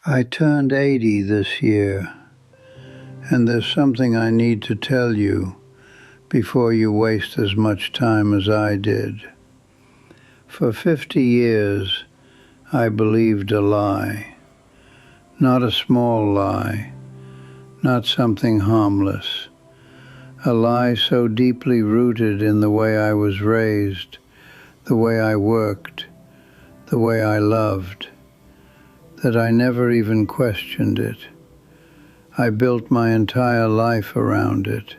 I turned 80 this year, and there's something I need to tell you before you waste as much time as I did. For 50 years, I believed a lie. Not a small lie, not something harmless. A lie so deeply rooted in the way I was raised, the way I worked, the way I loved, that I never even questioned it. I built my entire life around it.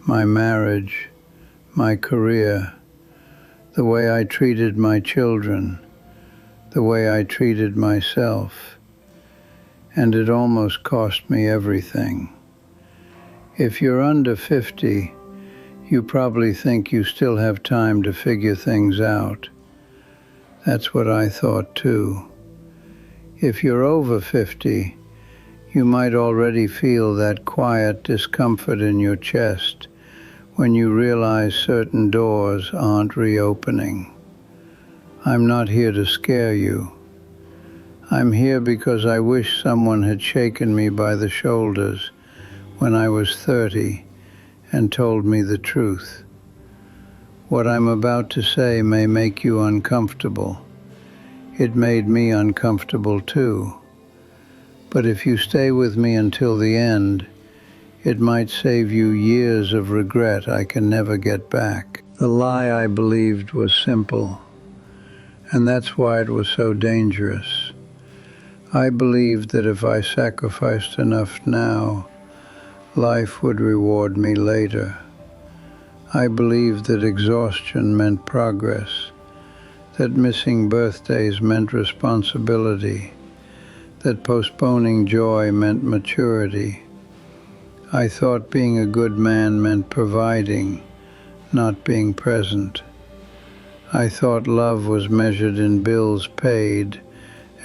My marriage, my career, the way I treated my children, the way I treated myself. And it almost cost me everything. If you're under 50, you probably think you still have time to figure things out. That's what I thought too. If you're over 50, you might already feel that quiet discomfort in your chest when you realize certain doors aren't reopening. I'm not here to scare you. I'm here because I wish someone had shaken me by the shoulders when I was 30 and told me the truth. What I'm about to say may make you uncomfortable. It made me uncomfortable too. But if you stay with me until the end, it might save you years of regret I can never get back. The lie I believed was simple, and that's why it was so dangerous. I believed that if I sacrificed enough now, life would reward me later. I believed that exhaustion meant progress, that missing birthdays meant responsibility, that postponing joy meant maturity. I thought being a good man meant providing, not being present. I thought love was measured in bills paid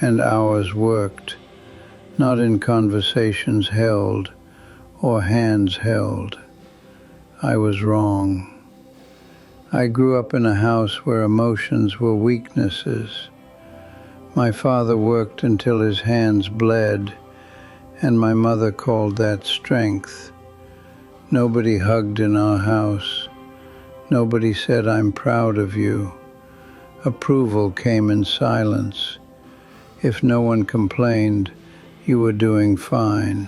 and hours worked, not in conversations held or hands held. I was wrong. I grew up in a house where emotions were weaknesses. My father worked until his hands bled, and my mother called that strength. Nobody hugged in our house. Nobody said, "I'm proud of you." Approval came in silence. If no one complained, you were doing fine.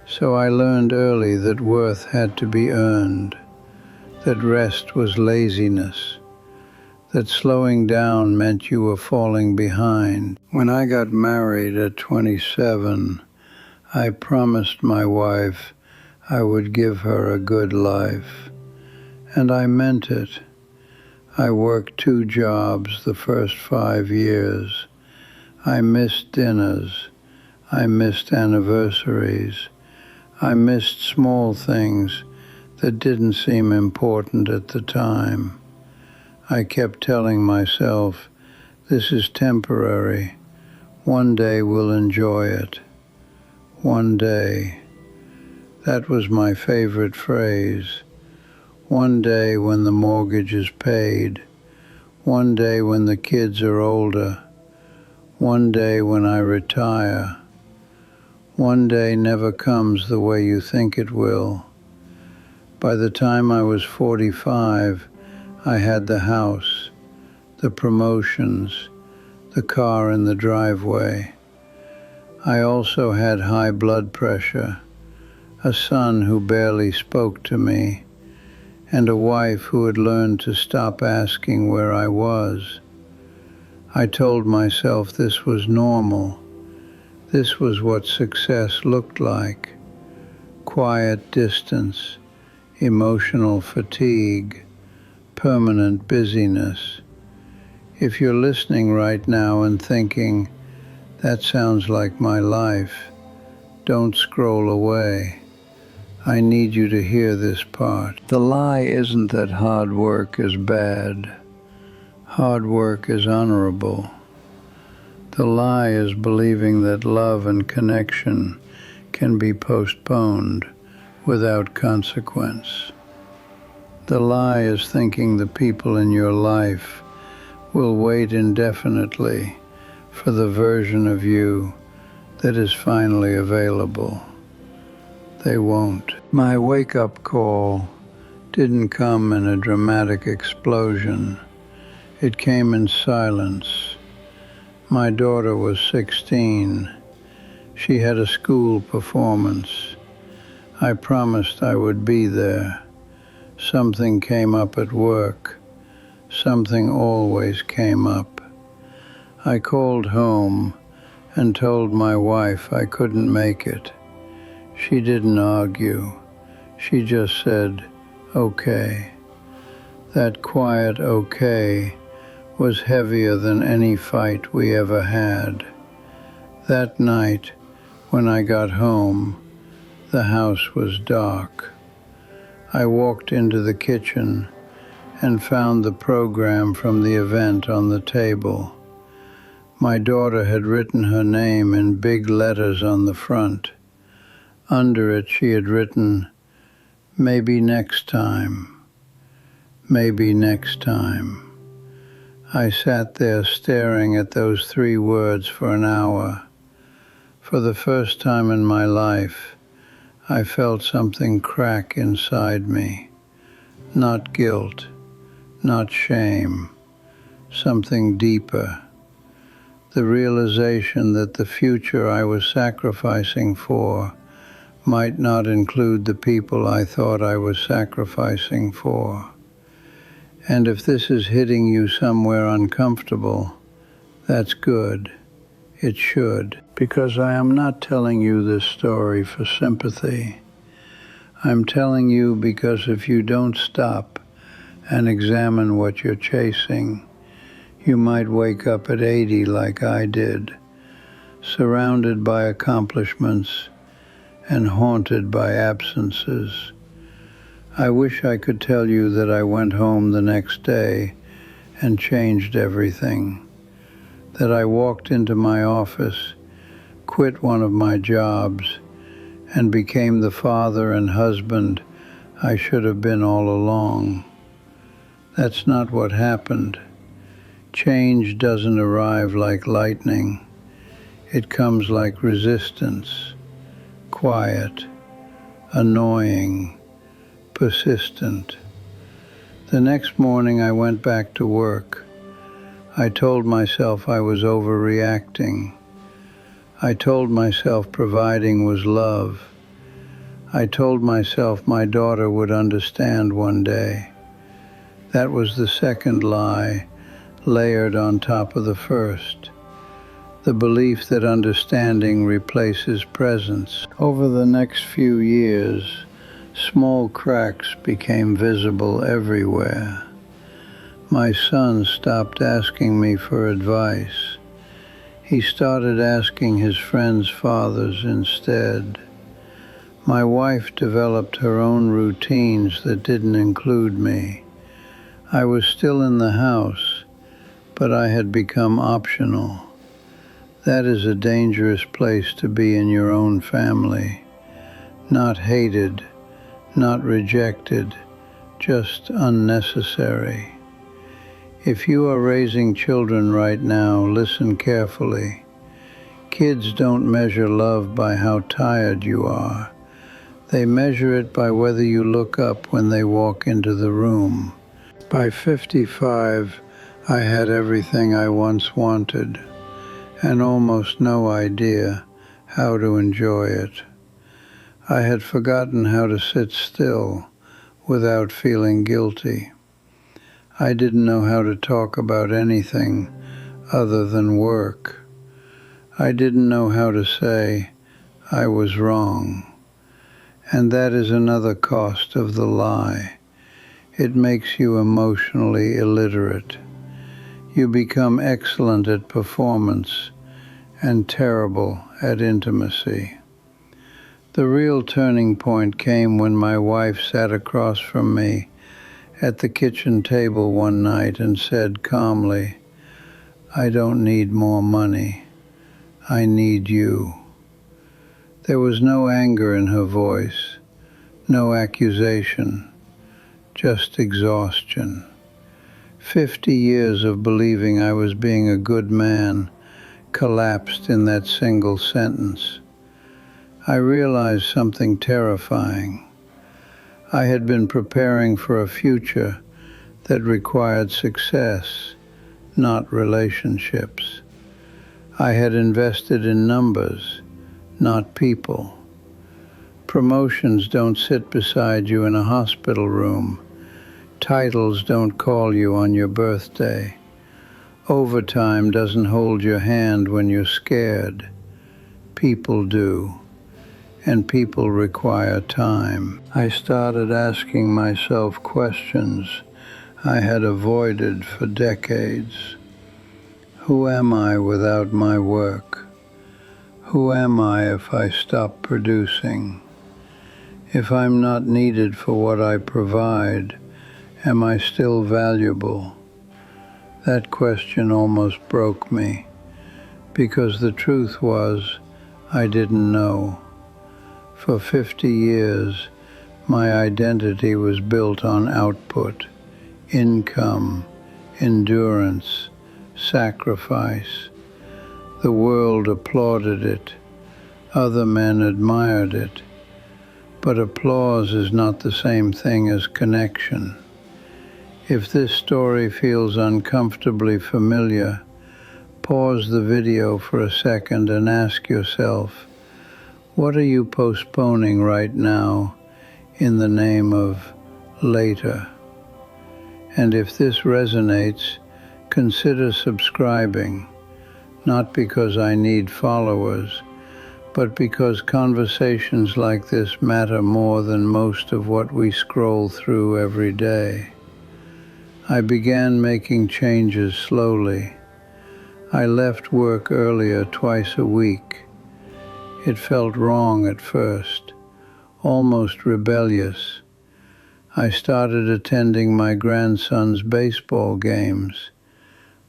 So I learned early that worth had to be earned, that rest was laziness, that slowing down meant you were falling behind. When I got married at 27, I promised my wife I would give her a good life, and I meant it. I worked 2 jobs the first 5 years. I missed dinners. I missed anniversaries. I missed small things that didn't seem important at the time. I kept telling myself, this is temporary. One day we'll enjoy it. One day. That was my favorite phrase. One day when the mortgage is paid. One day when the kids are older. One day when I retire. One day never comes the way you think it will. By the time I was 45, I had the house, the promotions, the car in the driveway. I also had high blood pressure, a son who barely spoke to me, and a wife who had learned to stop asking where I was. I told myself this was normal. This was what success looked like. Quiet distance, emotional fatigue, permanent busyness. If you're listening right now and thinking, that sounds like my life, don't scroll away. I need you to hear this part. The lie isn't that hard work is bad. Hard work is honorable. The lie is believing that love and connection can be postponed without consequence. The lie is thinking the people in your life will wait indefinitely for the version of you that is finally available. They won't. My wake-up call didn't come in a dramatic explosion. It came in silence. My daughter was 16. She had a school performance. I promised I would be there. Something came up at work. Something always came up. I called home and told my wife I couldn't make it. She didn't argue. She just said, okay. That quiet okay was heavier than any fight we ever had. That night, when I got home, the house was dark. I walked into the kitchen and found the program from the event on the table. My daughter had written her name in big letters on the front. Under it, she had written, "Maybe next time. Maybe next time." I sat there staring at those 3 words for an hour. For the first time in my life, I felt something crack inside me. Not guilt, not shame, something deeper. The realization that the future I was sacrificing for might not include the people I thought I was sacrificing for. And if this is hitting you somewhere uncomfortable, that's good. It should, because I am not telling you this story for sympathy. I'm telling you because if you don't stop and examine what you're chasing, you might wake up at 80 like I did, surrounded by accomplishments and haunted by absences. I wish I could tell you that I went home the next day and changed everything, that I walked into my office, quit one of my jobs, and became the father and husband I should have been all along. That's not what happened. Change doesn't arrive like lightning. It comes like resistance, quiet, annoying, persistent. The next morning I went back to work. I told myself I was overreacting. I told myself providing was love. I told myself my daughter would understand one day. That was the second lie, layered on top of the first. The belief that understanding replaces presence. Over the next few years, small cracks became visible everywhere. My son stopped asking me for advice. He started asking his friends' fathers instead. My wife developed her own routines that didn't include me. I was still in the house, but I had become optional. That is a dangerous place to be in your own family. Not hated, not rejected, just unnecessary. If you are raising children right now, listen carefully. Kids don't measure love by how tired you are. They measure it by whether you look up when they walk into the room. By 55, I had everything I once wanted, and almost no idea how to enjoy it. I had forgotten how to sit still without feeling guilty. I didn't know how to talk about anything other than work. I didn't know how to say, I was wrong. And that is another cost of the lie. It makes you emotionally illiterate. You become excellent at performance and terrible at intimacy. The real turning point came when my wife sat across from me at the kitchen table one night and said calmly, "I don't need more money. I need you." There was no anger in her voice, no accusation, just exhaustion. 50 years of believing I was being a good man collapsed in that single sentence. I realized something terrifying. I had been preparing for a future that required success, not relationships. I had invested in numbers, not people. Promotions don't sit beside you in a hospital room. Titles don't call you on your birthday. Overtime doesn't hold your hand when you're scared. People do, and people require time. I started asking myself questions I had avoided for decades. Who am I without my work? Who am I if I stop producing? If I'm not needed for what I provide, am I still valuable? That question almost broke me, because the truth was, I didn't know. For 50 years, my identity was built on output, income, endurance, sacrifice. The world applauded it. Other men admired it. But applause is not the same thing as connection. If this story feels uncomfortably familiar, pause the video for a second and ask yourself, what are you postponing right now in the name of later? And if this resonates, consider subscribing, not because I need followers, but because conversations like this matter more than most of what we scroll through every day. I began making changes slowly. I left work earlier twice a week. It felt wrong at first, almost rebellious. I started attending my grandson's baseball games.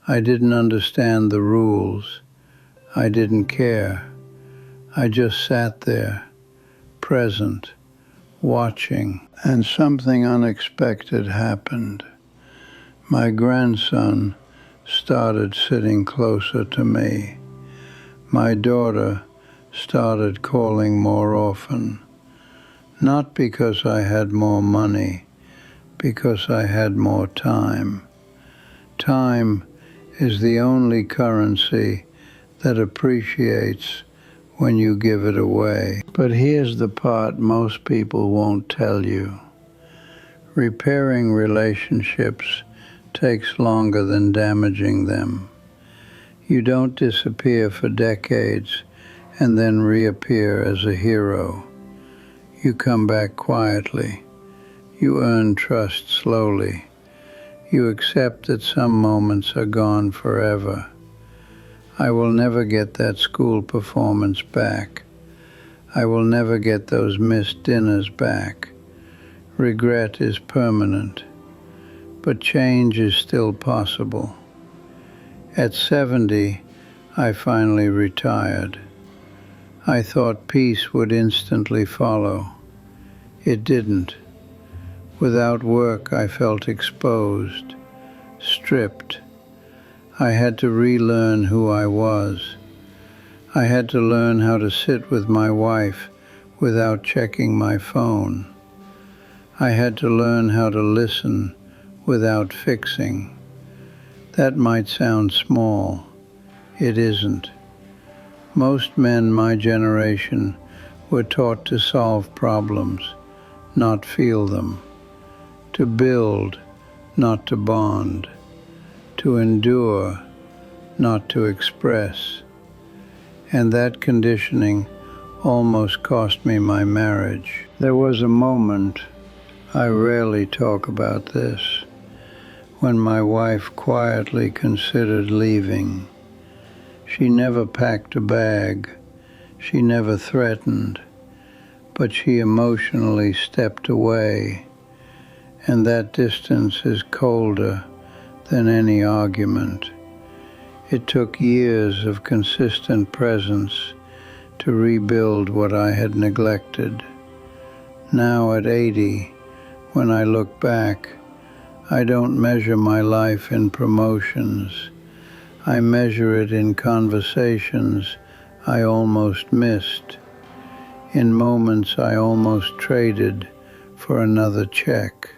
I didn't understand the rules. I didn't care. I just sat there, present, watching, and something unexpected happened. My grandson started sitting closer to me. My daughter started calling more often, not because I had more money, because I had more time. Time is the only currency that appreciates when you give it away. But here's the part most people won't tell you. Repairing relationships takes longer than damaging them. You don't disappear for decades and then reappear as a hero. You come back quietly. You earn trust slowly. You accept that some moments are gone forever. I will never get that school performance back. I will never get those missed dinners back. Regret is permanent, but change is still possible. At 70, I finally retired. I thought peace would instantly follow. It didn't. Without work, I felt exposed, stripped. I had to relearn who I was. I had to learn how to sit with my wife without checking my phone. I had to learn how to listen without fixing. That might sound small. It isn't. Most men my generation were taught to solve problems, not feel them. To build, not to bond. To endure, not to express. And that conditioning almost cost me my marriage. There was a moment, I rarely talk about this, when my wife quietly considered leaving. She never packed a bag, she never threatened, but she emotionally stepped away, and that distance is colder than any argument. It took years of consistent presence to rebuild what I had neglected. Now at 80, when I look back, I don't measure my life in promotions. I measure it in conversations I almost missed, in moments I almost traded for another check.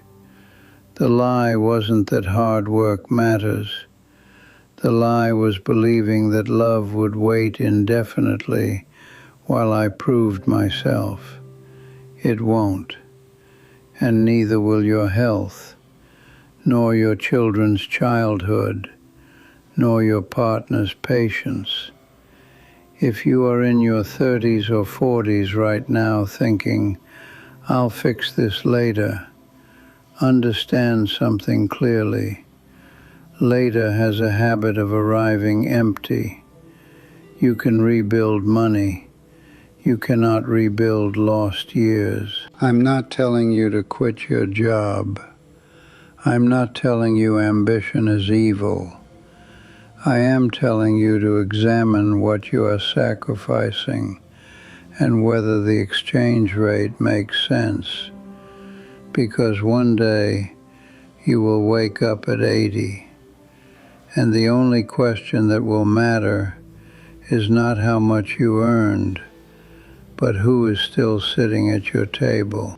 The lie wasn't that hard work matters. The lie was believing that love would wait indefinitely while I proved myself. It won't, and neither will your health, nor your children's childhood, nor your partner's patience. If you are in your 30s or 40s right now thinking, I'll fix this later, understand something clearly. Later has a habit of arriving empty. You can rebuild money. You cannot rebuild lost years. I'm not telling you to quit your job. I'm not telling you ambition is evil. I am telling you to examine what you are sacrificing and whether the exchange rate makes sense. Because one day you will wake up at 80, and the only question that will matter is not how much you earned, but who is still sitting at your table.